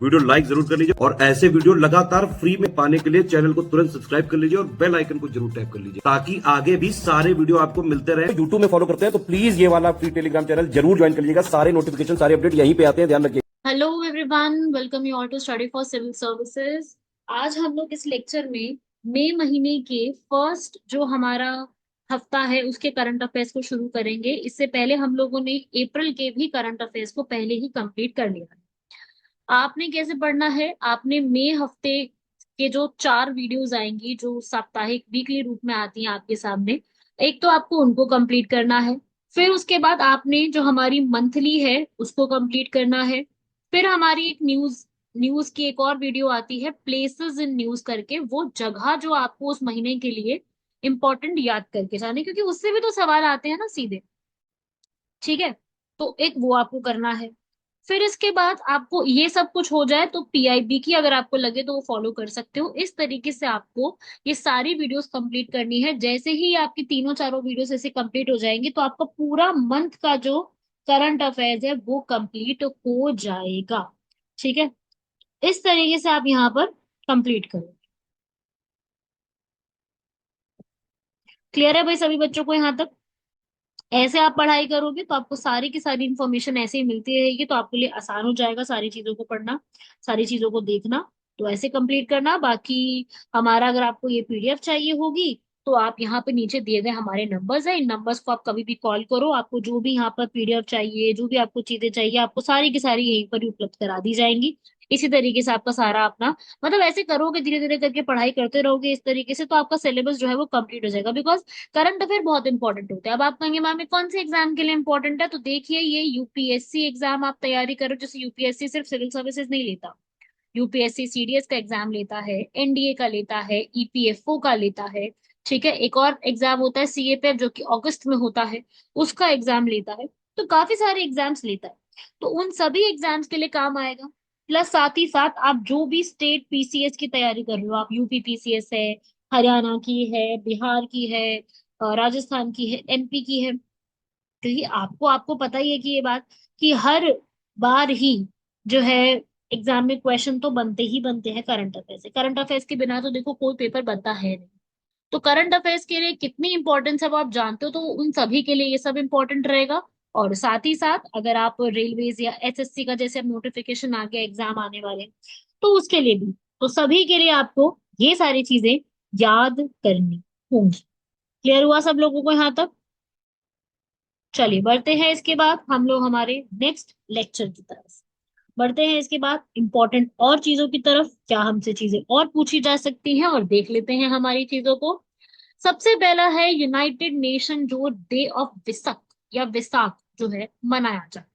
Video like जरूर कर लीजिए और ऐसे वीडियो लगातार फ्री में पाने के लिए चैनल को तुरंत सब्सक्राइब कर लीजिए और बेल आइकन को जरूर टैप कर लीजिए ताकि आगे भी सारे वीडियो आपको मिलते रहे। यूट्यूब में फॉलो करते हैं तो प्लीज ये वाला फ्री टेलीग्राम चैनल जरूर ज्वाइन कर लीजिएगा। सारे नोटिफिकेशन सारे अपडेट यहीं पे आते हैं, ध्यान रखिए। Hello everyone, welcome you all to study for civil services. आज हम लोग इस लेक्चर में मई महीने के फर्स्ट जो हमारा हफ्ता है उसके करंट अफेयर्स को शुरू करेंगे। इससे पहले हम लोगों ने अप्रैल के भी करंट अफेयर्स को पहले ही कंप्लीट कर लिया है। आपने कैसे पढ़ना है? आपने मई हफ्ते के जो 4 वीडियोस आएंगी जो साप्ताहिक वीकली रूप में आती हैं आपके सामने, एक तो आपको उनको कंप्लीट करना है। फिर उसके बाद आपने जो हमारी मंथली है उसको कंप्लीट करना है। फिर हमारी एक न्यूज न्यूज की एक और वीडियो आती है, प्लेसेस इन न्यूज करके, वो जगह जो आपको उस महीने के लिए इंपॉर्टेंट याद करके जाने, क्योंकि उससे भी तो सवाल आते हैं ना सीधे। ठीक है, तो एक वो आपको करना है। फिर इसके बाद आपको ये सब कुछ हो जाए तो पीआईबी की अगर आपको लगे तो वो फॉलो कर सकते हो। इस तरीके से आपको ये सारी वीडियोस कंप्लीट करनी है। जैसे ही आपकी तीनों चारों वीडियोस ऐसे कंप्लीट हो जाएंगी तो आपका पूरा मंथ का जो करंट अफेयर्स है वो कंप्लीट हो जाएगा। ठीक है, इस तरीके से आप यहाँ पर कंप्लीट करो। क्लियर है भाई सभी बच्चों को यहाँ तक? ऐसे आप पढ़ाई करोगे तो आपको सारी की सारी इंफॉर्मेशन ऐसे ही मिलती रहेगी, तो आपके लिए आसान हो जाएगा सारी चीजों को पढ़ना, सारी चीजों को देखना। तो ऐसे कंप्लीट करना। बाकी हमारा अगर आपको ये पीडीएफ चाहिए होगी तो आप यहाँ पे नीचे दिए गए हमारे नंबर्स है, इन नंबर्स को आप कभी भी कॉल करो। आपको जो भी यहाँ पर पीडीएफ चाहिए, जो भी आपको चीजें चाहिए, आपको सारी की सारी यहीं पर ही उपलब्ध करा दी जाएंगी। इसी तरीके से आपका सारा अपना, मतलब ऐसे करोगे, धीरे धीरे करके पढ़ाई करते रहोगे इस तरीके से, तो आपका सिलेबस जो है वो कंप्लीट हो जाएगा। बिकॉज करंट अफेयर बहुत इंपॉर्टेंट होते हैं। अब आप कहेंगे मैम ये कौन से एग्जाम के लिए इंपॉर्टेंट है? तो देखिए, ये यूपीएससी एग्जाम आप तैयारी करो। जैसे यूपीएससी सिर्फ सिविल सर्विसेज नहीं लेता, यूपीएससी सीडीएस का एग्जाम लेता है, एनडीए का लेता है, ईपीएफओ का लेता है। ठीक है, एक और एग्जाम होता है सीएपीएफ जो कि अगस्त में होता है, उसका एग्जाम लेता है। तो काफी सारे एग्जाम्स लेता है, तो उन सभी एग्जाम्स के लिए काम आएगा। प्लस साथ ही साथ आप जो भी स्टेट पीसीएस की तैयारी कर रहे हो, आप यूपी पीसीएस है, हरियाणा की है, बिहार की है, राजस्थान की है, एमपी की है, क्योंकि आपको आपको पता ही है कि ये बात, कि हर बार ही जो है एग्जाम में क्वेश्चन तो बनते ही बनते हैं करंट अफेयर से। करंट अफेयर्स के बिना तो देखो कोई पेपर बनता है नहीं। तो करंट अफेयर्स के लिए कितनी इंपॉर्टेंस है वो आप जानते हो, तो उन सभी के लिए ये सब इंपॉर्टेंट रहेगा। और साथ ही साथ अगर आप रेलवेज या एसएससी का जैसे नोटिफिकेशन आ गया, एग्जाम आने वाले, तो उसके लिए भी, तो सभी के लिए आपको ये सारी चीजें याद करनी होंगी। क्लियर हुआ सब लोगों को यहाँ तक? चलिए बढ़ते हैं इसके बाद हम लोग हमारे नेक्स्ट लेक्चर की तरफ। बढ़ते हैं इसके बाद इंपॉर्टेंट और चीजों की तरफ, क्या हमसे चीजें और पूछी जा सकती हैं, और देख लेते हैं हमारी चीजों को। सबसे पहला है यूनाइटेड नेशन जो डे ऑफ विसक या विसाख जो है मनाया जाता है।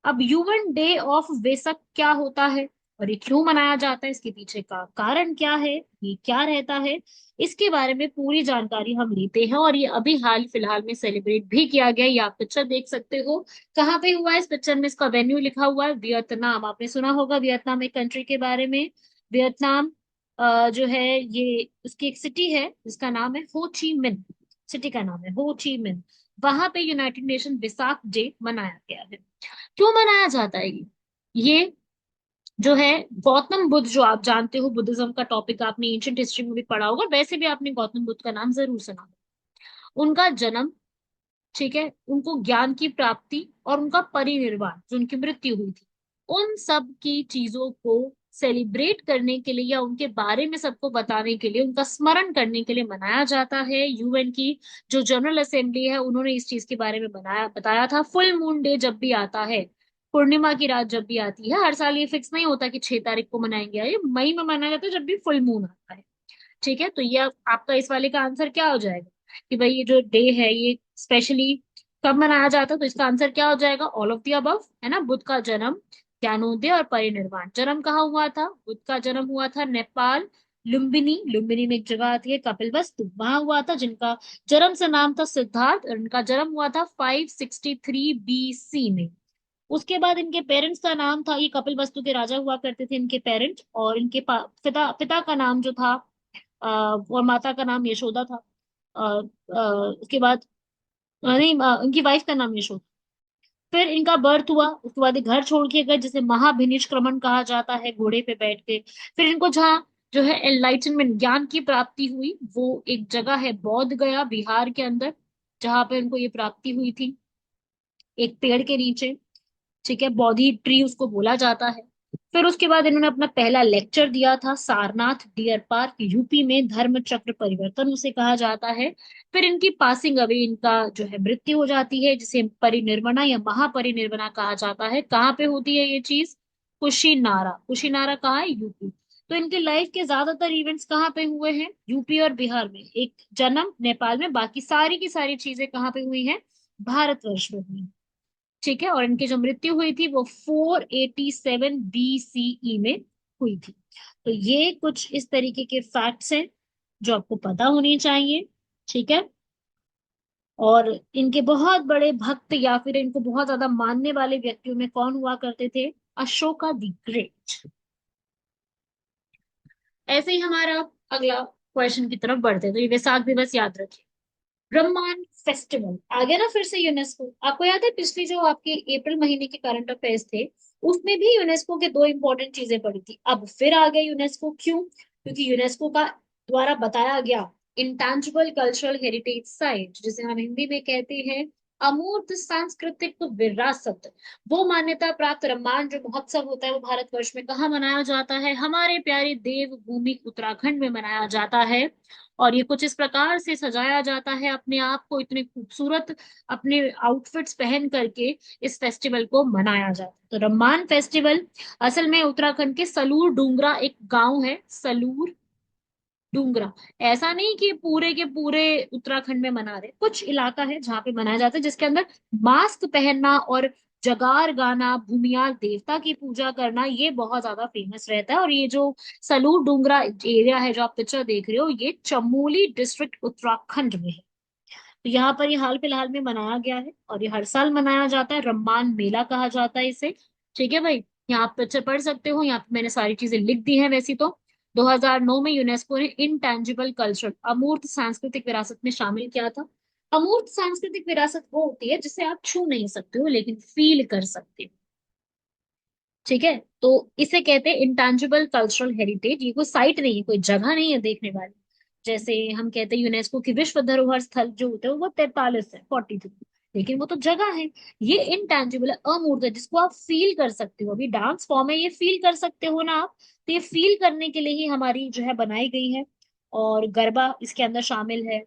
अब यूएन डे ऑफ वेसक क्या होता है और ये क्यों मनाया जाता है, इसके पीछे का कारण क्या है, ये क्या रहता है, इसके बारे में पूरी जानकारी हम लेते हैं। और ये अभी हाल फिलहाल में सेलिब्रेट भी किया गया। ये आप पिक्चर देख सकते हो, कहाँ पे हुआ है इस पिक्चर में, इसका वेन्यू लिखा हुआ है वियतनाम। आपने सुना होगा वियतनाम एक कंट्री के बारे में। वियतनाम जो है ये, उसकी एक सिटी है जिसका नाम है हो ची मिन। सिटी का नाम है हो ची मिन। वहां पे यूनाइटेड नेशन विसाख डे मनाया गया है। क्यों मनाया जाता है ये जो है, गौतम बुद्ध, जो आप जानते हो बुद्धिज्म का टॉपिक आपने एंशियंट हिस्ट्री में भी पढ़ा होगा, वैसे भी आपने गौतम बुद्ध का नाम जरूर सुना होगा। उनका जन्म, ठीक है, उनको ज्ञान की प्राप्ति और उनका परिनिर्वाण, जो उनकी मृत्यु हुई थी, उन सब की चीजों को सेलिब्रेट करने के लिए या उनके बारे में सबको बताने के लिए, उनका स्मरण करने के लिए मनाया जाता है। यूएन की जो जनरल असेंबली है उन्होंने इस चीज के बारे में बताया था। फुल मून डे जब भी आता है, पूर्णिमा की रात जब भी आती है, हर साल ये फिक्स नहीं होता कि 6 तारीख को मनाएंगे, ये मई में मनाया जाता है जब भी फुल मून आता है। ठीक है, तो ये आपका इस वाले का आंसर क्या हो जाएगा कि भाई ये जो डे है ये स्पेशली कब मनाया जाता है, तो इसका आंसर क्या हो जाएगा? ऑल ऑफ द अबव, है ना। बुद्ध का जन्म, ज्ञानोदय और परिनिर्वाण। जन्म कहाँ हुआ था? बुद्ध का जन्म हुआ था नेपाल, लुम्बिनी। लुम्बिनी में एक जगह आती है कपिलवस्तु, वहां हुआ था, जिनका जन्म से नाम था सिद्धार्थ, और इनका जन्म हुआ था 563 बीसी में। उसके बाद इनके पेरेंट्स का नाम था, ये कपिलवस्तु के राजा हुआ करते थे इनके पेरेंट्स, और इनके पिता पिता का नाम जो था, और माता का नाम यशोदा था। उसके बाद नहीं, उनकी वाइफ का नाम यशोदा। फिर इनका बर्थ हुआ, उसके बाद ये घर छोड़ के गए, जिसे महाभिनिष्क्रमण कहा जाता है, घोड़े पे बैठ के। फिर इनको जहाँ जो है एनलाइटनमेंट, ज्ञान की प्राप्ति हुई, वो एक जगह है बोध गया बिहार के अंदर, जहाँ पे उनको ये प्राप्ति हुई थी, एक पेड़ के नीचे। ठीक है, बोधि ट्री उसको बोला जाता है। फिर उसके बाद इन्होंने अपना पहला लेक्चर दिया था सारनाथ डियर पार्क यूपी में, धर्म चक्र परिवर्तन उसे कहा जाता है। फिर इनकी पासिंग अवे, इनका जो है मृत्यु हो जाती है, जिसे परिनिर्वाणा या महापरिनिर्वाणा कहा जाता है। कहाँ पे होती है ये चीज? कुशीनारा। कुशीनारा कहाँ है? यूपी। तो इनके लाइफ के ज्यादातर इवेंट्स कहाँ पे हुए हैं? यूपी और बिहार में। एक जन्म नेपाल में, बाकी सारी की सारी चीजें कहाँ पे हुई हैं? भारतवर्ष में हुई। ठीक है, और इनकी जो मृत्यु हुई थी वो 487 BCE में हुई थी। तो ये कुछ इस तरीके के फैक्ट्स हैं जो आपको पता होनी चाहिए। ठीक है, और इनके बहुत बड़े भक्त या फिर इनको बहुत ज्यादा मानने वाले व्यक्तियों में कौन हुआ करते थे? Ashoka the great. ऐसे ही हमारा अगला क्वेश्चन की तरफ बढ़ते, तो ये वैसाख दिवस याद रखिए। ब्रह्मांड फेस्टिवल आ गया ना फिर से यूनेस्को। आपको याद है पिछली जो आपके अप्रैल महीने के करंट अफेयर्स थे, उसमें भी यूनेस्को के दो इंपॉर्टेंट चीजें पड़ी थी, अब फिर आ गया यूनेस्को। क्यों? क्योंकि यूनेस्को का द्वारा बताया गया इंटैंजिबल कल्चरल हेरिटेज साइट, जिसे हम हिंदी में कहते हैं अमूर्त सांस्कृतिक विरासत, वो मान्यता प्राप्त रम्मान जो महोत्सव होता है वो भारतवर्ष में कहाँ मनाया जाता है? हमारे प्यारे देवभूमि उत्तराखंड में मनाया जाता है। और ये कुछ इस प्रकार से सजाया जाता है अपने आप को, इतने खूबसूरत अपने आउटफिट्स पहन करके इस फेस्टिवल को मनाया जाता है। तो रम्मान फेस्टिवल असल में उत्तराखंड के सलूर डूंगरा एक गांव है, सलूर डूंगरा। ऐसा नहीं कि पूरे के पूरे उत्तराखंड में मना रहे, कुछ इलाका है जहाँ पे मनाया जाता है, जिसके अंदर मास्क पहनना और जगार गाना, भूमियाल देवता की पूजा करना, ये बहुत ज्यादा फेमस रहता है। और ये जो सलूर डूंगरा एरिया है जो आप पिक्चर देख रहे हो, ये चमोली डिस्ट्रिक्ट उत्तराखंड में है। तो यहाँ पर ये हाल फिलहाल में मनाया गया है और ये हर साल मनाया जाता है, रम्मान मेला कहा जाता है इसे। ठीक है भाई, यहाँ आप पिक्चर पढ़ सकते हो, यहाँ पे मैंने सारी चीजें लिख दी हैं वैसे तो। 2009 में यूनेस्को ने इनटैंजिबल कल्चर, अमूर्त सांस्कृतिक विरासत में शामिल किया था। अमूर्त सांस्कृतिक विरासत वो होती है जिसे आप छू नहीं सकते हो लेकिन फील कर सकते हो। ठीक है, तो इसे कहते हैं इंटैंजिबल कल्चरल हेरिटेज। ये कोई साइट नहीं है, कोई जगह नहीं है देखने वाली। जैसे हम कहते हैं यूनेस्को की विश्व धरोहर स्थल जो होते हैं वो 43 है, 43, लेकिन वो तो जगह है। ये इंटैंजिबल है, अमूर्त है, जिसको आप फील कर सकते हो। अभी डांस फॉर्म है, ये फील कर सकते हो ना आप? तो ये फील करने के लिए ही हमारी जो है बनाई गई है। और गरबा इसके अंदर शामिल है,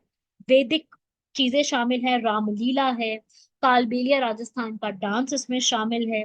वैदिक चीजें शामिल है, रामलीला है, कालबेलिया राजस्थान का डांस इसमें शामिल है,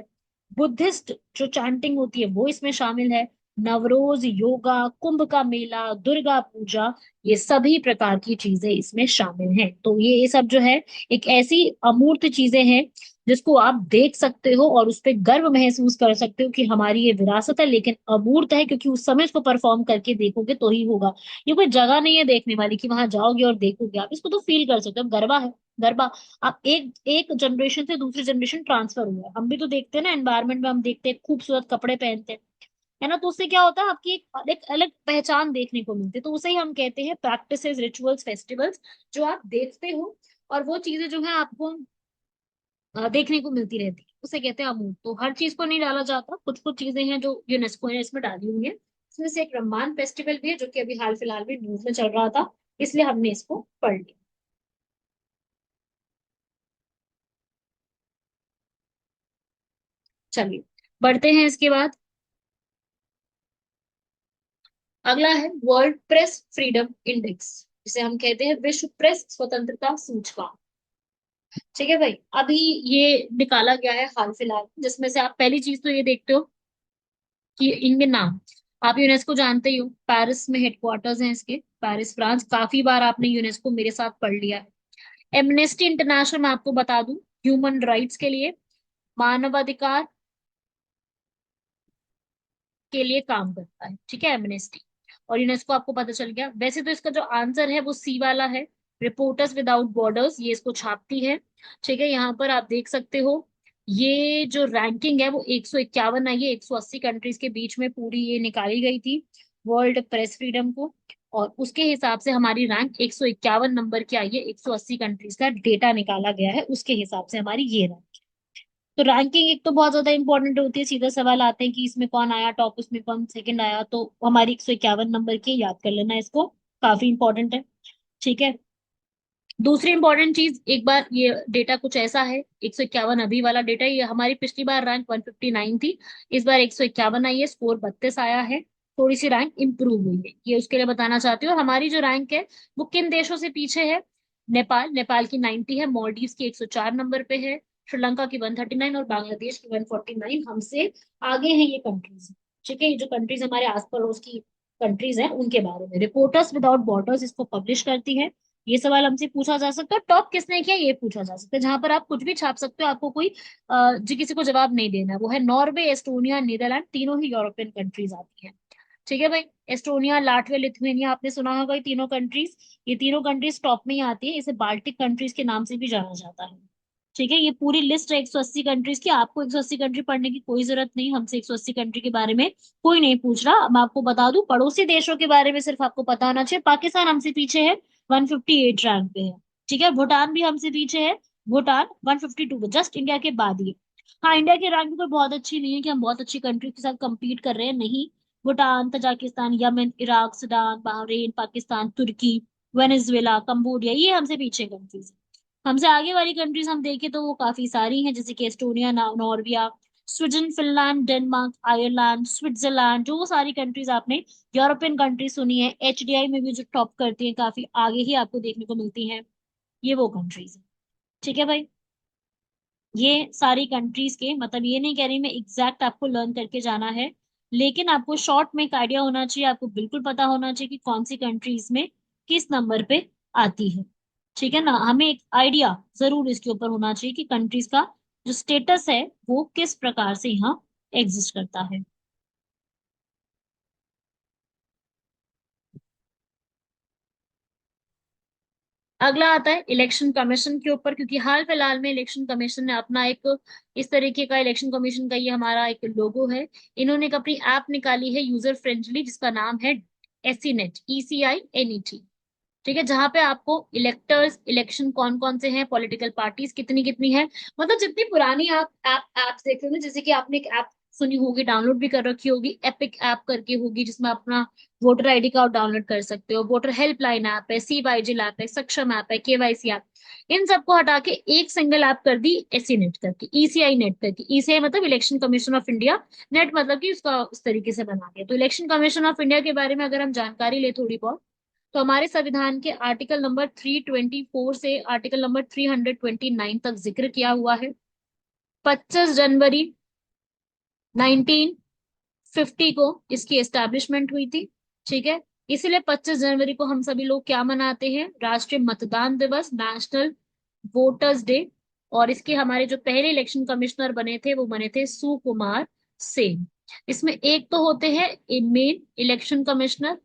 बुद्धिस्ट जो चैंटिंग होती है वो इसमें शामिल है, नवरोज, योगा, कुंभ का मेला, दुर्गा पूजा, ये सभी प्रकार की चीजें इसमें शामिल हैं। तो ये सब जो है एक ऐसी अमूर्त चीजें हैं जिसको आप देख सकते हो और उस पर गर्व महसूस कर सकते हो कि हमारी ये विरासत है, लेकिन अमूर्त है क्योंकि उस समय इसको परफॉर्म करके देखोगे तो ही होगा। ये कोई जगह नहीं है देखने वाली कि वहां जाओगे और देखोगे, आप इसको तो फील कर सकते हो। गरबा है, गरबा आप एक एक जनरेशन से दूसरी जनरेशन ट्रांसफर हुआ है। हम भी तो देखते हैं ना एनवायरमेंट में, हम देखते हैं खूबसूरत कपड़े पहनते हैं, है ना? तो उससे क्या होता है, आपकी एक अलग पहचान देखने को मिलती है। तो उसे ही हम कहते हैं प्रैक्टिसेस, रिचुअल्स, फेस्टिवल्स, जो आप देखते हो और वो चीजें जो है आपको देखने को मिलती रहती है, उसे कहते हैं अमूर्त। तो हर चीज को नहीं डाला जाता, कुछ कुछ चीजें हैं जो यूनेस्को ने इसमें डाली हुई है। इसमें से एक रम्मान फेस्टिवल भी है जो कि अभी हाल फिलहाल में न्यूज में चल रहा था, इसलिए हमने इसको पढ़ लिया। चलिए बढ़ते हैं इसके बाद। अगला है वर्ल्ड प्रेस फ्रीडम इंडेक्स, जिसे हम कहते हैं विश्व प्रेस स्वतंत्रता सूचकांक। ठीक है भाई, अभी ये निकाला गया है हाल फिलहाल, जिसमें से आप पहली चीज तो ये देखते हो कि इनके नाम, आप यूनेस्को जानते ही हो, पेरिस में हेडक्वार्टर्स हैं इसके, पेरिस फ्रांस। काफी बार आपने यूनेस्को मेरे साथ पढ़ लिया है। एमनेस्टी इंटरनेशनल, मैं आपको बता दूं, ह्यूमन राइट्स के लिए, मानवाधिकार के लिए काम करता है। ठीक है, एमनेस्टी। और यूनेस्को आपको पता चल गया। वैसे तो इसका जो आंसर है वो सी वाला है, रिपोर्टर्स विदाउट बॉर्डर्स, ये इसको छापती है। ठीक है, यहाँ पर आप देख सकते हो, ये जो रैंकिंग है वो 151 आई है, 180 कंट्रीज के बीच में पूरी ये निकाली गई थी वर्ल्ड प्रेस फ्रीडम को। और उसके हिसाब से हमारी रैंक 151 नंबर की आई है, 180 कंट्रीज का डेटा निकाला गया है, उसके हिसाब से हमारी ये रैंक। तो रैंकिंग एक तो बहुत ज्यादा इंपॉर्टेंट होती है, सीधा सवाल आते हैं कि इसमें कौन आया टॉप, उसमें कौन सेकंड आया, तो हमारी 151 नंबर की, याद कर लेना इसको, काफी इंपॉर्टेंट है। ठीक है। दूसरी इंपॉर्टेंट चीज, एक बार ये डेटा कुछ ऐसा है, 151 अभी वाला डेटा, ये हमारी पिछली बार रैंक 159 थी, इस बार 151 आई है, स्कोर 32 आया है, थोड़ी सी रैंक इंप्रूव हुई है, ये उसके लिए बताना चाहती हूँ। और हमारी जो रैंक है वो किन देशों से पीछे है? नेपाल की 90 है, मॉलडीव्स की 104 नंबर पे है, श्रीलंका की 139 और बांग्लादेश की 149, हमसे आगे हैं ये कंट्रीज। ठीक है, ये जो कंट्रीज हमारे आस पड़ोस की कंट्रीज हैं उनके बारे में रिपोर्टर्स विदाउट बॉर्डर्स इसको पब्लिश करती है। ये सवाल हमसे पूछा जा सकता है, टॉप किसने किया ये पूछा जा सकता है, जहां पर आप कुछ भी छाप सकते हो, आपको कोई जी किसी को जवाब नहीं देना है। वो है नॉर्वे, एस्टोनिया, नीदरलैंड, तीनों ही यूरोपियन कंट्रीज आती हैं। ठीक है भाई, एस्टोनिया, लाटविया, लिथुआनिया आपने सुना होगा, ये तीनों कंट्रीज, ये तीनों कंट्रीज टॉप में ही आती है, इसे बाल्टिक कंट्रीज के नाम से भी जाना जाता है। ठीक है, ये पूरी लिस्ट है 180 कंट्रीज की, आपको 180 कंट्री पढ़ने की कोई जरूरत नहीं, हमसे 180 कंट्री के बारे में कोई नहीं पूछ रहा। मैं आपको बता दूं, पड़ोसी देशों के बारे में सिर्फ आपको पता होना चाहिए। पाकिस्तान हमसे पीछे है, 158 रैंक पे है। ठीक है, भूटान भी हमसे पीछे है, भूटान 152 पे, जस्ट इंडिया के बाद ही। हाँ, इंडिया की रैंक कोई बहुत अच्छी नहीं है कि हम बहुत अच्छी कंट्री के साथ compete कर रहे हैं, नहीं। Bhutan, Tajikistan, Yemen, Iraq, Sudan, Bahrain, Pakistan, तुर्की, वेनेजुएला, कंबोडिया, ये हमसे पीछे कंट्रीज है। हमसे आगे वाली कंट्रीज हम देखें तो वो काफी सारी हैं, जैसे कि Estonia, Norway, Sweden, Finland, Denmark, Ireland, Switzerland, जो वो सारी कंट्रीज आपने यूरोपियन कंट्री सुनी है, एचडीआई में भी जो टॉप करती है, काफी आगे ही आपको देखने को मिलती हैं, ये वो कंट्रीज है। ठीक है भाई, ये सारी कंट्रीज के, मतलब ये नहीं कह रही मैं एग्जैक्ट आपको लर्न करके जाना है, लेकिन आपको शॉर्ट में एक आइडिया होना चाहिए, आपको बिल्कुल पता होना चाहिए कि कौन सी कंट्रीज में किस नंबर पे आती है। ठीक है ना, हमें एक आइडिया जरूर इसके ऊपर होना चाहिए कि कंट्रीज का जो स्टेटस है वो किस प्रकार से यहाँ एग्जिस्ट करता है। अगला आता है इलेक्शन कमीशन के ऊपर, क्योंकि हाल फिलहाल में इलेक्शन कमीशन ने अपना एक इस तरीके का, इलेक्शन कमीशन का ये हमारा एक लोगो है, इन्होंने एक अपनी ऐप निकाली है यूजर फ्रेंडली, जिसका नाम है एसीनेट, ECINET। ठीक है, जहां पे आपको इलेक्टर्स, इलेक्शन कौन कौन से हैं, पॉलिटिकल पार्टीज कितनी कितनी है, मतलब जितनी पुरानी आप ऐप्स देख रहे हो ना, जैसे कि आपने एक ऐप सुनी होगी, डाउनलोड भी कर रखी होगी, एपिक ऐप करके होगी, जिसमें अपना वोटर आईडी कार्ड डाउनलोड कर सकते हो, वोटर हेल्पलाइन ऐप है, CYGL ऐप है, सक्षम ऐप है, KYC ऐप, इन सबको हटा के एक सिंगल ऐप कर दी एसी नेट करके, ECI नेट करके। ECI मतलब election commission of India, net मतलब कि उसका उस तरीके से बना दिया। तो इलेक्शन कमीशन ऑफ इंडिया के बारे में अगर हम जानकारी ले थोड़ी बहुत, तो हमारे संविधान के आर्टिकल नंबर 324 से आर्टिकल नंबर 329 तक जिक्र किया हुआ है। 25 जनवरी 1950 को इसकी एस्टैब्लिशमेंट हुई थी। ठीक है, इसीलिए 25 जनवरी को हम सभी लोग क्या मनाते हैं, राष्ट्रीय मतदान दिवस, नेशनल वोटर्स डे। और इसके हमारे जो पहले इलेक्शन कमिश्नर बने थे वो बने थे सुकुमार सेन। इसमें एक तो होते हैं मेन इलेक्शन कमिश्नर,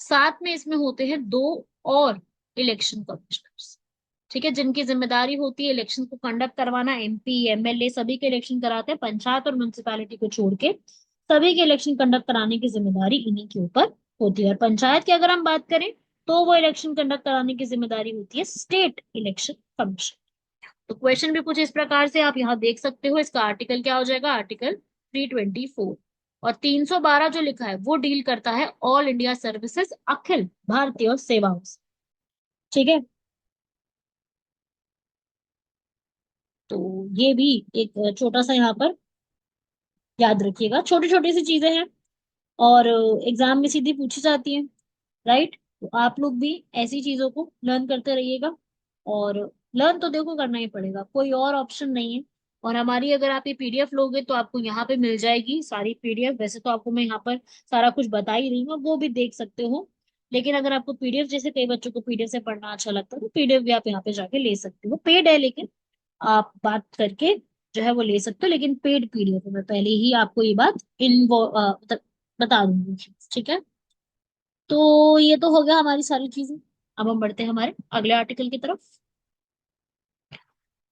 साथ में इसमें होते हैं दो और इलेक्शन कमिश्नर्स। ठीक है, जिनकी जिम्मेदारी होती है इलेक्शन को कंडक्ट करवाना, MP MLA सभी के इलेक्शन कराते हैं, पंचायत और म्युनिसिपैलिटी को छोड़ के सभी के इलेक्शन कंडक्ट कराने की जिम्मेदारी इन्हीं के ऊपर होती है। और पंचायत की अगर हम बात करें तो वो इलेक्शन कंडक्ट कराने की जिम्मेदारी होती है स्टेट इलेक्शन कमीशन। तो क्वेश्चन भी कुछ इस प्रकार से आप यहाँ देख सकते हो, इसका आर्टिकल क्या हो जाएगा, आर्टिकल 324। और 312 जो लिखा है वो डील करता है all India services, Akhil Bharatiya सेवाओं से। ठीक है, तो ये भी एक छोटा सा यहाँ पर याद रखिएगा, छोटी छोटी सी चीजें हैं और एग्जाम में सीधी पूछी जाती है, राइट। तो आप लोग भी ऐसी चीजों को लर्न करते रहिएगा, और लर्न तो देखो करना ही पड़ेगा, कोई और ऑप्शन नहीं है। और हमारी अगर आप ये PDF लोगे तो आपको यहाँ पे मिल जाएगी सारी PDF, वैसे तो आपको मैं यहाँ पर सारा कुछ बता ही रही हूँ, वो भी देख सकते हो। लेकिन अगर आपको PDF, जैसे कई बच्चों को PDF से पढ़ना अच्छा लगता है, तो PDF भी आप यहाँ पे जाके ले सकते हो, पेड है, लेकिन आप बात करके जो है वो ले सकते हो, लेकिन पेड PDF है, मैं पहले ही आपको ये बात मतलब बता दूंगी। ठीक है, तो ये तो हो गया हमारी सारी चीजें। अब हम बढ़ते हैं हमारे अगले आर्टिकल की तरफ।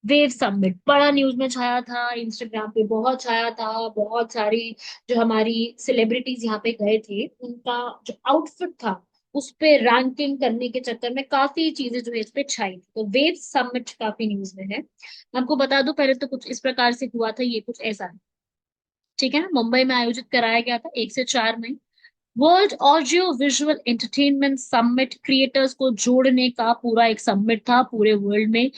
वेव समिट बड़ा न्यूज में छाया था, इंस्टाग्राम पे बहुत छाया था, बहुत सारी जो हमारी सेलिब्रिटीज यहाँ पे गए थे उनका जो आउटफिट था उस पे रैंकिंग करने के चक्कर में काफी चीजें जो है इस पे छाई थी। तो वेव समिट काफी न्यूज में है। मैं आपको बता दूं, पहले तो कुछ इस प्रकार से हुआ था, ये कुछ ऐसा है, ठीक है ना। मुंबई में आयोजित कराया गया था 1 से 4 मई। World audio visual entertainment summit creators को जोड़ने का पूरा एक समिट था पूरे वर्ल्ड में।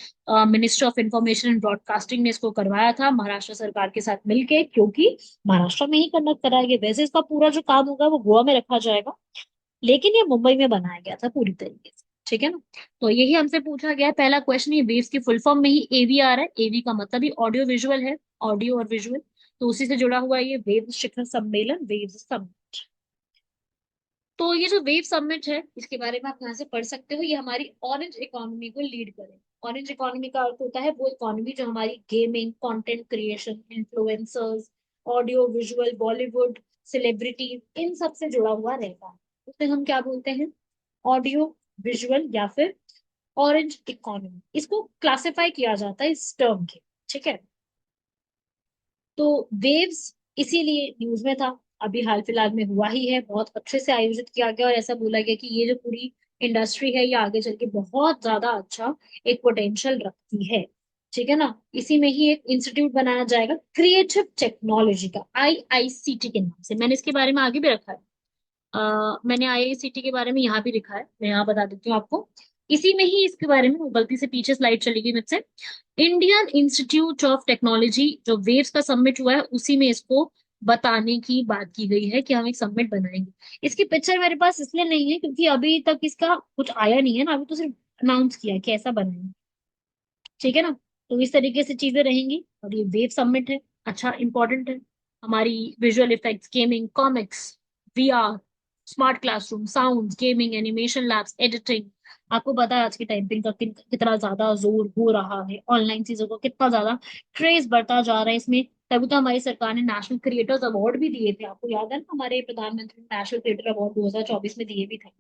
Ministry of information and broadcasting ने इसको करवाया था महाराष्ट्र सरकार के साथ मिलके, क्योंकि महाराष्ट्र में ही कंडक्ट कराया गया। वैसे इसका पूरा जो काम होगा वो गोवा में रखा जाएगा, लेकिन ये मुंबई में बनाया गया था पूरी तरीके से, ठीक है ना। तो यही हमसे पूछा गया है। पहला क्वेश्चन, ये वेव्स की फुल फॉर्म में ही एवी आ रहा है। एवी का मतलब ही ऑडियो विजुअल है, ऑडियो और विजुअल, तो उसी से जुड़ा हुआ है ये वेव शिखर सम्मेलन, वेव्स समिट। तो ये जो वेव समिट है, इसके बारे में आप यहाँ से पढ़ सकते हो। ये हमारी ऑरेंज इकोनॉमी को लीड करे। ऑरेंज इकोनॉमी का अर्थ होता है वो इकोनॉमी जो हमारी gaming, content creation, influencers, audio visual, Bollywood, celebrities, इन सब से जुड़ा हुआ रहता है। उसे हम क्या बोलते हैं? ऑडियो विजुअल या फिर ऑरेंज इकोनॉमी। इसको क्लासिफाई किया जाता है इस टर्म के, ठीक है। तो वेव्स इसीलिए न्यूज में था, अभी हाल फिलहाल में हुआ ही है, बहुत अच्छे से आयोजित किया गया और ऐसा बोला गया कि ये जो पूरी इंडस्ट्री है ये आगे चल के बहुत ज्यादा अच्छा एक पोटेंशियल रखती है, ठीक है ना। इसी में ही एक इंस्टीट्यूट बनाया जाएगा क्रिएटिव टेक्नोलॉजी का, आईआईसीटी के नाम से। मैंने इसके बारे में आगे भी रखा है। मैंने आईआईसीटी के बारे में यहाँ भी लिखा है, मैं यहाँ बता देती हूँ आपको। इसी में ही इसके बारे में, वो गलती से पीछे स्लाइड चली गई मुझसे। इंडियन इंस्टीट्यूट ऑफ टेक्नोलॉजी जो वेव्स का सबमिट हुआ है उसी में इसको बताने की बात की गई है कि हम एक सबमिट बनाएंगे। इसकी पिक्चर मेरे पास इसलिए नहीं है क्योंकि अभी तक इसका कुछ आया नहीं है ना, अभी तो सिर्फ अनाउंस किया है कि ऐसा बनाएंगे, ठीक है ना। तो इस तरीके से चीजें रहेंगी और ये वेव सबमिट है, अच्छा इंपॉर्टेंट है। हमारी visual effects, gaming, comics, VR, smart classroom, sound, gaming, animation labs, editing. आपको पता है आज की टाइपिंग का कितना ज्यादा जोर हो रहा है, ऑनलाइन चीजों को कितना ज्यादा क्रेज बढ़ता जा रहा है इसमें। तभी तो हमारी सरकार ने नेशनल क्रिएटर्स अवार्ड भी दिए थे, आपको याद है ना, हमारे प्रधानमंत्री ने नेशनल क्रिएटर अवार्ड 2024 में दिए भी थे।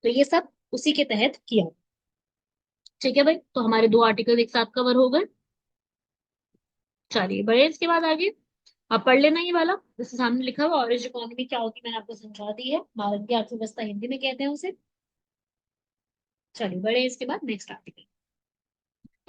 तो ये सब उसी के तहत किया। ठीक है भाई, तो हमारे 2 आर्टिकल एक साथ कवर हो गए। चलिए बढ़िया, इसके बाद आगे आप पढ़ लेना ये वाला, जैसे सामने लिखा हुआ ऑरेंज इकोनॉमी क्या होती है मैंने आपको समझा दी है। भारत की अर्थव्यवस्था हिंदी में कहते हैं उसे। चलिए बढ़िया, इसके बाद नेक्स्ट आर्टिकल,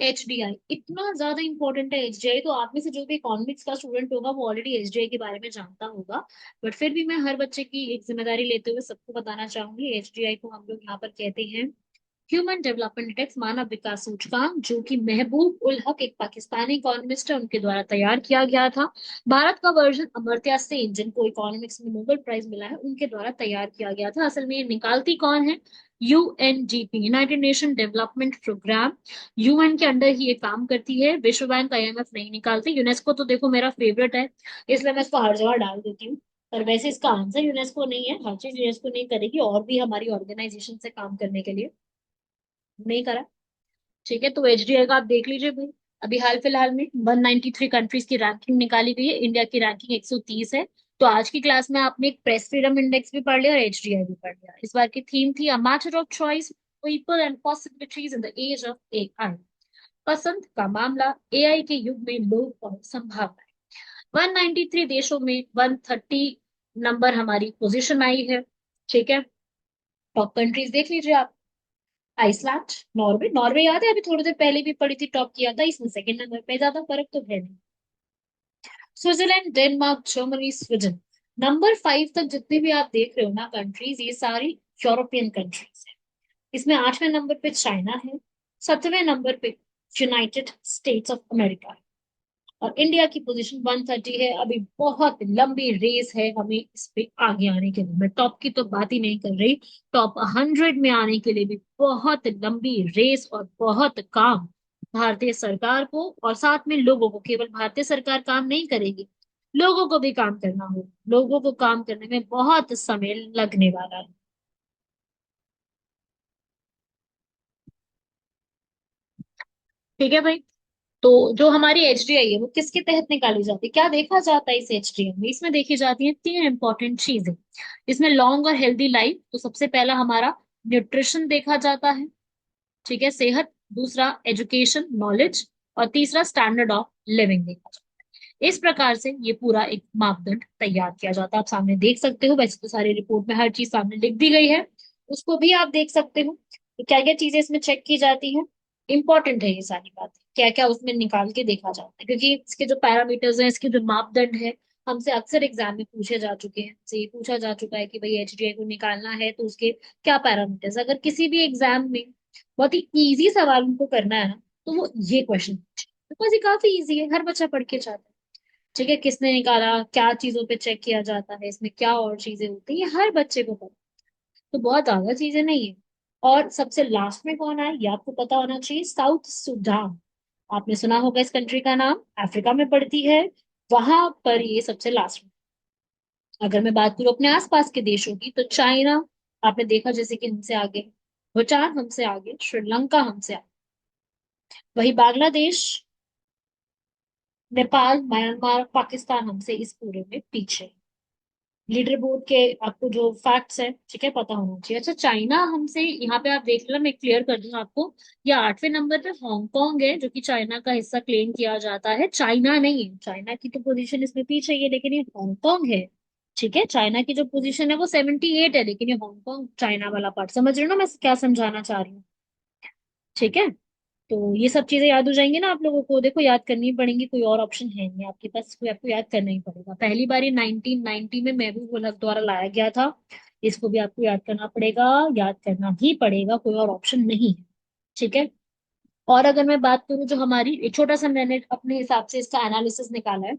एचडीआई। इतना ज्यादा इंपॉर्टेंट है एचडीआई, तो आप में से जो भी इकोनॉमिक्स का स्टूडेंट होगा वो ऑलरेडी एचडीआई के बारे में जानता होगा, बट फिर भी मैं हर बच्चे की एक जिम्मेदारी लेते हुए सबको बताना चाहूंगी। एचडीआई को हम लोग यहाँ पर कहते हैं ह्यूमन डेवलपमेंट इंडेक्स, मानव विकास सूचकांक, जो कि महबूब उल हक एक पाकिस्तानी इकोनॉमिस्ट है उनके द्वारा तैयार किया गया था। भारत का वर्जन अमर्त्य सेन, जिनको इकोनॉमिक्स में नोबेल प्राइज मिला है, उनके द्वारा तैयार किया गया था। असल में ये निकालती कौन है? UNDP, United Nation Development Program, UN के अंडर ही ये काम करती है। विश्व बैंक, आईएमएफ नहीं निकालती। यूनेस्को तो देखो मेरा फेवरेट है, इसलिए मैं इसको हर जगह डाल देती हूँ। पर वैसे इसका आंसर यूनेस्को नहीं है, हर चीज यूनेस्को नहीं करेगी, और भी हमारी ऑर्गेनाइजेशन से काम करने के लिए नहीं करा, ठीक है। तो एचडीआई का आप देख लीजिए भाई, अभी हाल फिलहाल में 193 कंट्रीज की रैंकिंग निकाली गई है, इंडिया की रैंकिंग 130 है। तो आज की क्लास में आपने एक प्रेस फ्रीडम इंडेक्स भी पढ़ लिया और एचडीआई भी पढ़ लिया। इस बार की थीम थी a matter of choice, people and possibilities in the age of AI. पसंद का मामला, एआई के युग में लोग और संभावनाएं। 193 देशों में 130 नंबर हमारी पोजीशन आई है, ठीक है। टॉप कंट्रीज देख लीजिए आप, आइसलैंड, नॉर्वे। नॉर्वे याद है, अभी थोड़ी देर पहले भी पढ़ी थी, टॉप किया था, इसमें सेकंड नंबर पे, ज्यादा फर्क तो है नहीं। Switzerland, Denmark, Germany, Sweden. Number 5 तक जितने भी आप देख रहे हो ना कंट्रीज, ये सारी यूरोपियन कंट्रीज है। इसमें 8वें नंबर पे चाइना है, 7वें नंबर पे यूनाइटेड स्टेट्स ऑफ अमेरिका है, और इंडिया की पोजीशन 130 है। अभी बहुत लंबी रेस है हमें इस पे आगे आने के लिए, मैं टॉप की तो बात ही नहीं कर रही, टॉप 100 में आने के लिए भी बहुत लंबी रेस और बहुत काम भारतीय सरकार को और साथ में लोगों को। केवल भारतीय सरकार काम नहीं करेगी, लोगों को भी काम करना होगा, लोगों को काम करने में बहुत समय लगने वाला है, ठीक है भाई। तो जो हमारी एचडीआई है वो किसके तहत निकाली जाती है, क्या देखा जाता है इस एचडीआई में? इसमें देखी जाती है 3 इंपॉर्टेंट चीजें। इसमें लॉन्ग और हेल्दी लाइफ, तो सबसे पहला हमारा न्यूट्रिशन देखा जाता है, ठीक है, सेहत। दूसरा एजुकेशन, नॉलेज। और तीसरा स्टैंडर्ड ऑफ लिविंग देखा जाता है। इस प्रकार से ये पूरा एक मापदंड तैयार किया जाता है। आप सामने देख सकते हो, वैसे तो सारी रिपोर्ट में हर चीज सामने लिख दी गई है, उसको भी आप देख सकते हो कि क्या क्या चीजें इसमें चेक की जाती है। इंपॉर्टेंट है ये सारी बातें, क्या क्या उसमें निकाल के देखा जाता है, क्योंकि इसके जो पैरामीटर्स हैं, इसके जो मापदंड है, हमसे अक्सर एग्जाम में पूछे जा चुके हैं। हमसे ये पूछा जा चुका है कि भाई एचडीआई को निकालना है तो उसके क्या पैरामीटर्स। अगर किसी भी एग्जाम में बहुत ही इजी सवाल उनको करना है ना, तो वो ये क्वेश्चन, बिकॉज ये काफी इजी है, हर बच्चा पढ़ के चाहता है। ठीक है, किसने निकाला, क्या चीजों पे चेक किया जाता है, इसमें क्या और चीजें होती है, ये हर बच्चे को पता, तो बहुत ज्यादा चीजें नहीं है। और सबसे लास्ट में कौन आए, ये आपको पता होना चाहिए, साउथ सुडान। आपने सुना होगा इस कंट्री का नाम, अफ्रीका में पड़ती है, वहां पर ये सबसे लास्ट में। अगर मैं बात करूं अपने आसपास के देशों की, तो चाइना आपने देखा जैसे कि हमसे आगे, भूटान हमसे आगे, श्रीलंका हमसे आगे, वही बांग्लादेश, नेपाल, म्यांमार, पाकिस्तान हमसे इस पूरे में पीछे। लीडर बोर्ड के आपको जो फैक्ट्स है, ठीक है, पता होना चाहिए। अच्छा, चाइना हमसे, यहाँ पे आप देख लो, मैं क्लियर कर दूं आपको, ये 8वें नंबर पे हांगकांग है, जो कि चाइना का हिस्सा क्लेम किया जाता है, चाइना नहीं है। चाइना की तो पोजीशन इसमें पीछे ही है, लेकिन ये हांगकांग है। ठीक है, चाइना की जो पोजीशन है वो 78 है, लेकिन ये हांगकांग चाइना वाला पार्ट, समझ रहे हो ना मैं क्या समझाना चाह रही हूँ। ठीक है, तो ये सब चीजें याद हो जाएंगी ना आप लोगों को। देखो, याद करनी पड़ेंगी, कोई और ऑप्शन है नहीं आपके पास, कोई आपको याद करना ही पड़ेगा। पहली बार ये 1990 में महबूब उल हक द्वारा लाया गया था, इसको भी आपको याद करना पड़ेगा, याद करना ही पड़ेगा, कोई और ऑप्शन नहीं है। ठीक है, और अगर मैं बात करूं, जो हमारी एक छोटा सा मैंने अपने हिसाब से इसका एनालिसिस निकाला है।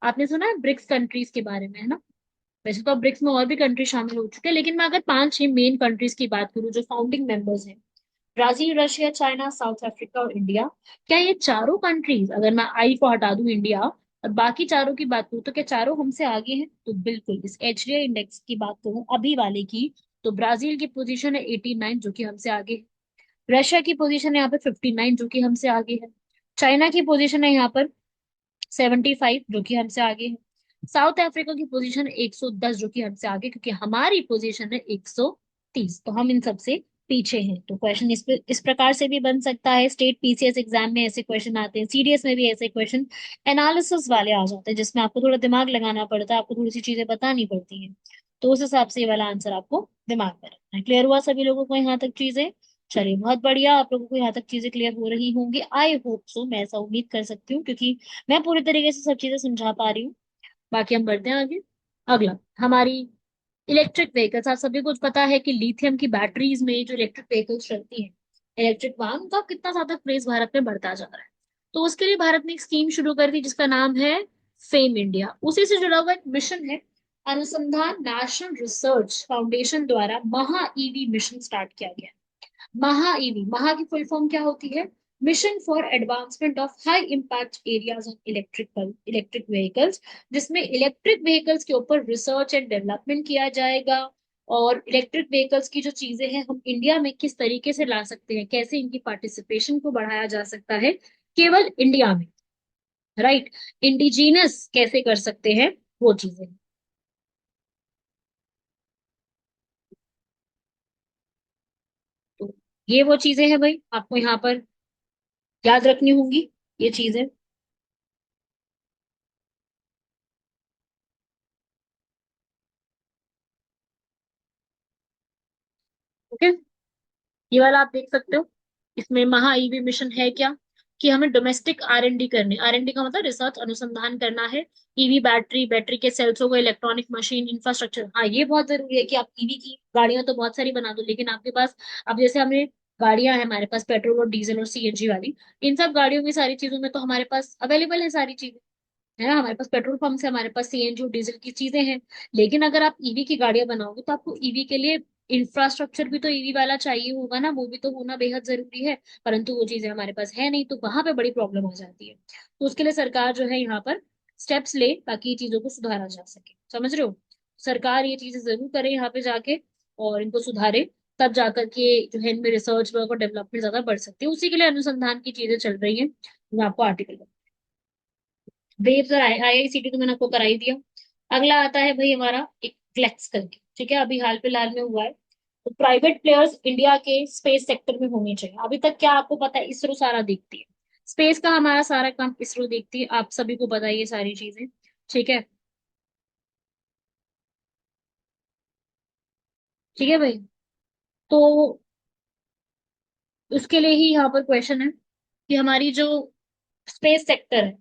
आपने सुना है ब्रिक्स कंट्रीज के बारे में, है ना? वैसे तो अब ब्रिक्स में और भी कंट्री शामिल हो चुके हैं, लेकिन मैं अगर 5-6 मेन कंट्रीज की बात करूं जो फाउंडिंग मेंबर्स हैं, Brazil, Russia, China, south Africa और इंडिया। क्या ये चारों कंट्रीज, अगर मैं आई को हटा दूं इंडिया और बाकी चारों की बात करूं, तो क्या चारों हमसे आगे हैं? तो बिल्कुल। इस एचडीआई इंडेक्स की बात करूं अभी वाले की, तो ब्राजील की पोजीशन है 89, जो कि हमसे आगे है। रशिया की पोजीशन है यहाँ पर 59, जो कि हमसे आगे है। चाइना की पोजीशन है यहाँ पर 75, जो कि हमसे आगे है। साउथ अफ्रीका की पोजीशन 110, जो कि हमसे आगे, क्योंकि हमारी पोजीशन है 130, तो हम इन सबसे पीछे हैं। तो क्वेश्चन इस प्रकार से भी बन सकता है। स्टेट पीसीएस एग्जाम में ऐसे क्वेश्चन आते हैं, सीडीएस में भी ऐसे क्वेश्चन एनालिसिस वाले आ जाते हैं, जिसमें आपको थोड़ा दिमाग लगाना पड़ता है, आपको थोड़ी सी चीजें बतानी पड़ती हैं। तो उस हिसाब से ये वाला आंसर आपको दिमाग में रखना है। क्लियर हुआ सभी लोगों को यहाँ तक चीजें? चलिए, बहुत बढ़िया, आप लोगों को यहाँ तक चीजें क्लियर हो रही होंगी, आई होप सो, मैं ऐसा उम्मीद कर सकती हूँ, क्योंकि मैं पूरी तरीके से सब चीजें समझा पा रही हूँ। बाकी हम बढ़ते हैं आगे। अगला हमारी इलेक्ट्रिक व्हीकल्स। आप सभी को पता है कि लिथियम की बैटरीज में जो इलेक्ट्रिक व्हीकल्स चलती हैं, इलेक्ट्रिक वाहन का कितना ज्यादा क्रेज भारत में बढ़ता जा रहा है। तो उसके लिए भारत ने एक स्कीम शुरू कर दी, जिसका नाम है फेम इंडिया। उसी से जुड़ा हुआ एक मिशन है, अनुसंधान नेशनल रिसर्च फाउंडेशन द्वारा महा ईवी मिशन स्टार्ट किया गया। महा ईवी, महा की फुल फॉर्म क्या होती है? Mission for advancement of high impact areas of electric vehicles, जिसमें इलेक्ट्रिक व्हीकल्स के ऊपर रिसर्च एंड डेवलपमेंट किया जाएगा। और इलेक्ट्रिक व्हीकल्स की जो चीजें हैं, हम इंडिया में किस तरीके से ला सकते हैं, कैसे इनकी पार्टिसिपेशन को बढ़ाया जा सकता है केवल इंडिया में, राइट, इंडिजिनस कैसे कर सकते हैं, वो चीजें। तो ये वो चीजें हैं भाई, आपको यहाँ पर याद रखनी होंगी ये चीजें। ओके, ये वाला आप देख सकते हो। इसमें महा ईवी मिशन है क्या, कि हमें डोमेस्टिक आर एन डी करनी, आर एन डी का मतलब रिसर्च अनुसंधान करना है। ईवी बैटरी, बैटरी के सेल्सों को, इलेक्ट्रॉनिक मशीन इंफ्रास्ट्रक्चर, हाँ ये बहुत जरूरी है कि आप ईवी की गाड़ियां तो बहुत सारी बना दो, लेकिन आपके पास, अब जैसे हमें गाड़ियां हैं हमारे पास पेट्रोल और डीजल और सीएनजी वाली, इन सब गाड़ियों में सारी चीजों में तो हमारे पास अवेलेबल है सारी चीजें, है ना? हमारे पास पेट्रोल पंप है, हमारे पास सीएनजी और डीजल की चीजें हैं। लेकिन अगर आप ईवी की गाड़ियां बनाओगे, तो आपको ईवी के लिए इंफ्रास्ट्रक्चर भी तो ईवी वाला चाहिए होगा ना, वो भी तो होना बेहद जरूरी है। परंतु वो चीजें हमारे पास है नहीं, तो वहां पे बड़ी प्रॉब्लम आ जाती है। तो उसके लिए सरकार जो है यहाँ पर स्टेप्स ले, ताकि ये चीजों को सुधारा जा सके। समझ रहे हो? सरकार ये चीजें जरूर करे यहाँ पे जाके, और इनको सुधारे, तब जाकर के जो है इनमें रिसर्च वर्क और डेवलपमेंट ज्यादा बढ़ सकती है। उसी के लिए अनुसंधान की चीजें चल रही है। मैं आपको आर्टिकल, वेव्स और आईआईसीटी तो मैंने आपको करा ही दिया। अगला आता है भाई हमारा एक फ्लेक्स करके, ठीक है, अभी हाल फिलहाल में हुआ है। तो प्राइवेट प्लेयर्स इंडिया के स्पेस सेक्टर में होने चाहिए। अभी तक क्या आपको पता है, इसरो सारा देखती है, स्पेस का हमारा सारा काम इसरो देखती है, आप सभी को पता है ये सारी चीजें। ठीक है, ठीक है भाई। तो उसके लिए ही यहाँ पर क्वेश्चन है कि हमारी जो स्पेस सेक्टर है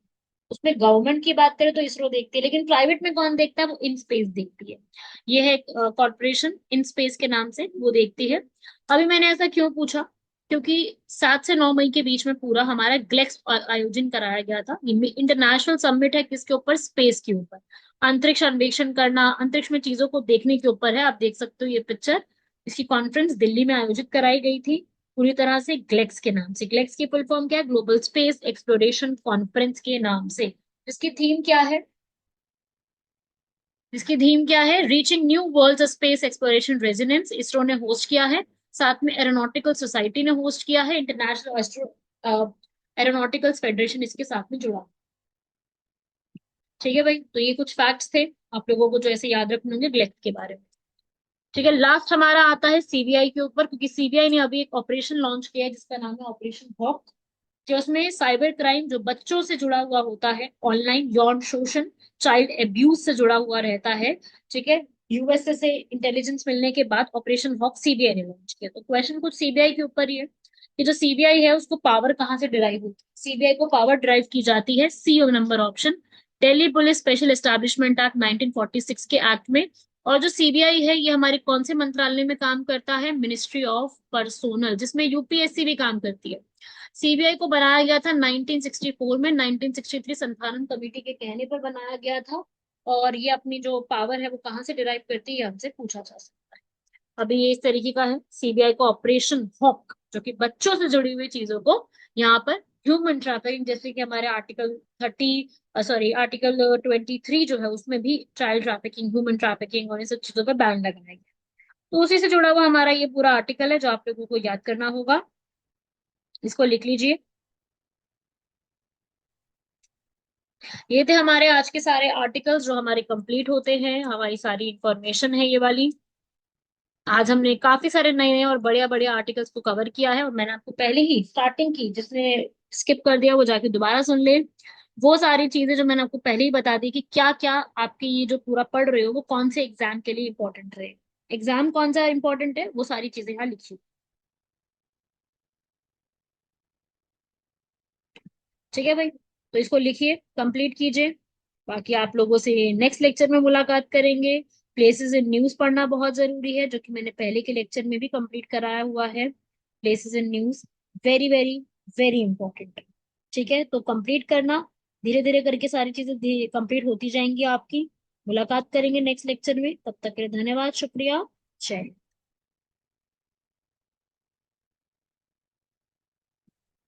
उसमें गवर्नमेंट की बात करें तो इसरो देखती है, लेकिन प्राइवेट में कौन देखता है, वो इन स्पेस देखती है। ये है कॉर्पोरेशन इन स्पेस के नाम से, वो देखती है। अभी मैंने ऐसा क्यों पूछा, क्योंकि 7 से 9 मई के बीच में पूरा हमारा ग्लेक्स आयोजन कराया गया था। ये इंटरनेशनल समिट है, किसके ऊपर, स्पेस के ऊपर। अंतरिक्ष अन्वेषण करना, अंतरिक्ष में चीजों को देखने के ऊपर है। आप देख सकते हो ये पिक्चर, इसकी कॉन्फ्रेंस दिल्ली में आयोजित कराई गई थी पूरी तरह से ग्लेक्स के नाम से। ग्लेक्स की फुल फॉर्म क्या है, ग्लोबल स्पेस एक्सप्लोरेशन कॉन्फ्रेंस के नाम से। इसकी थीम क्या है, इसकी थीम क्या है, reaching new world space exploration residence, ISRO ने होस्ट किया है। साथ में एरोनॉटिकल सोसाइटी ने होस्ट किया है, इंटरनेशनल एस्ट्रो एरोनॉटिकल फेडरेशन इसके साथ में जुड़ा। ठीक है भाई, तो ये कुछ फैक्ट्स थे आप लोगों को जो ऐसे याद रखने होंगे ग्लेक्स के बारे में। ठीक है, लास्ट हमारा आता है सीबीआई के ऊपर, क्योंकि सीबीआई ने अभी एक ऑपरेशन लॉन्च किया है जिसका नाम है ऑपरेशन हॉक, जो उसमें साइबर क्राइम जो बच्चों से जुड़ा हुआ होता है, ऑनलाइन यौन शोषण, चाइल्ड एब्यूज से जुड़ा हुआ रहता है। ठीक है, यूएसए से इंटेलिजेंस मिलने के बाद ऑपरेशन हॉक सीबीआई ने लॉन्च किया। तो क्वेश्चन कुछ सीबीआई के ऊपर ही है कि जो सीबीआई है उसको पावर कहाँ से डिराइव होती है। सीबीआई को पावर डिराइव की जाती है, C number option, Delhi police special establishment act 1946 के एक्ट में। और जो सीबीआई है ये हमारे कौन से मंत्रालय में काम करता है, मिनिस्ट्री ऑफ पर्सोनल, जिसमें यूपीएससी भी काम करती है। सीबीआई को बनाया गया था 1964 में, 1963 संस्थानन कमेटी के कहने पर बनाया गया था। और ये अपनी जो पावर है वो कहाँ से डिराइव करती है, हमसे पूछा जा सकता है। अभी ये इस तरीके का है सीबीआई को ऑपरेशन हॉक, जो कि बच्चों से जुड़ी हुई चीजों को यहाँ पर, ह्यूमन ट्रैफिकिंग, जैसे कि हमारे आर्टिकल 23 जो है उसमें भी चाइल्ड ट्रैफिकिंग, ह्यूमन ट्रैफिकिंग और इन सब चीजों पर बैन लगाया गया। तो उसी से जुड़ा हुआ हमारा ये पूरा आर्टिकल है जो आप लोगों को याद करना होगा। इसको लिख लीजिए। ये थे हमारे आज के सारे आर्टिकल्स जो हमारे कंप्लीट होते हैं, हमारी सारी इंफॉर्मेशन है ये वाली। आज हमने काफी सारे नए नए और बढ़िया बढ़िया आर्टिकल्स को कवर किया है, और मैंने आपको पहले ही स्टार्टिंग की, जिसने स्किप कर दिया वो जाके दोबारा सुन ले। वो सारी चीजें जो मैंने आपको पहले ही बता दी कि क्या क्या आपके ये जो पूरा पढ़ रहे हो वो कौन से एग्जाम के लिए इंपॉर्टेंट रहे, एग्जाम कौन सा इंपॉर्टेंट है, वो सारी चीजें यहाँ लिखी। ठीक है भाई, तो इसको लिखिए, कंप्लीट कीजिए। बाकी आप लोगों से नेक्स्ट लेक्चर में मुलाकात करेंगे। प्लेसेस इन न्यूज पढ़ना बहुत जरूरी है, जो कि मैंने पहले के लेक्चर में भी कंप्लीट कराया हुआ है। Places in news very very very important. ठीक है, तो कंप्लीट करना, धीरे धीरे करके सारी चीजें कंप्लीट होती जाएंगी आपकी। मुलाकात करेंगे नेक्स्ट लेक्चर में, तब तक के लिए धन्यवाद, शुक्रिया, जय हिंद।